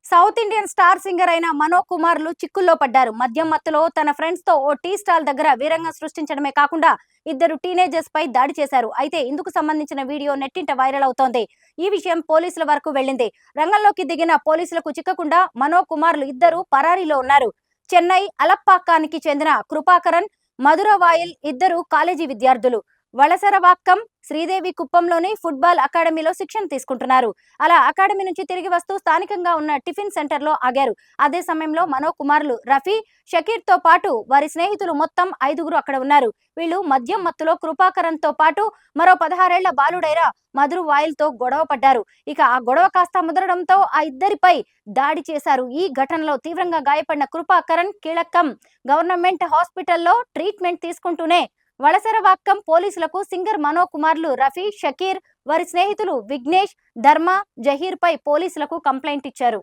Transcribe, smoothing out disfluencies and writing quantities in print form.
South Indian star singer అయిన మనో కుమార్లు చిక్కుల్లో పడ్డారు. మద్యం మత్తులో తన ఫ్రెండ్స్ తో ఓ టీ స్టాల్ దగ్గర వీరంగం సృష్టించడమే కాకుండా ఇద్దరు టీనేజర్స్ పై దాడి చేశారు. అయితే ఇందుకు సంబంధించిన వీడియో నెట్టింట వైరల్ అవుతోంది. ఈ విషయం పోలీసుల వరకు వెళ్లింది. రంగంలోకి దిగిన పోలీసులకు చిక్కకుండా మనో కుమార్లు ఇద్దరు పరారీలో ఉన్నారు. చెన్నై అలప్పాకానికి చెందిన కృపాకరన్, మధురవాయల్ ఇద్దరు కాలేజీ విద్యార్థులు. వలసరవాక్కం శ్రీదేవి కుప్పంలోని ఫుట్బాల్ అకాడమీలో శిక్షణ తీసుకుంటున్నారు. అలా అకాడమీ నుంచి తిరిగి వస్తూ స్థానికంగా ఉన్న టిఫిన్ సెంటర్ లో ఆగారు. అదే సమయంలో మనో కుమార్లు రఫీ, షకీర్ తో పాటు వారి స్నేహితులు మొత్తం 5గురు అక్కడ ఉన్నారు. వీళ్ళు మద్యం మత్తులో కృపాకరన్ తో పాటు మరో 16 ఏళ్ల బాలుడైన మధురు వాయిల్ తో గొడవ పడ్డారు. ఇక ఆ గొడవ కాస్త ముదరడంతో ఆ ఇద్దరిపై దాడి చేశారు. ఈ ఘటనలో తీవ్రంగా గాయపడిన కృపాకరన్ కీలకం గవర్నమెంట్ హాస్పిటల్లో ట్రీట్మెంట్ తీసుకుంటూనే వలసరవాక్కం పోలీసులకు సింగర్ మనో కుమార్లు రఫీ, షకీర్, వారి స్నేహితులు విఘ్నేష్, ధర్మ, జహీర్ పై పోలీసులకు కంప్లైంట్ ఇచ్చారు.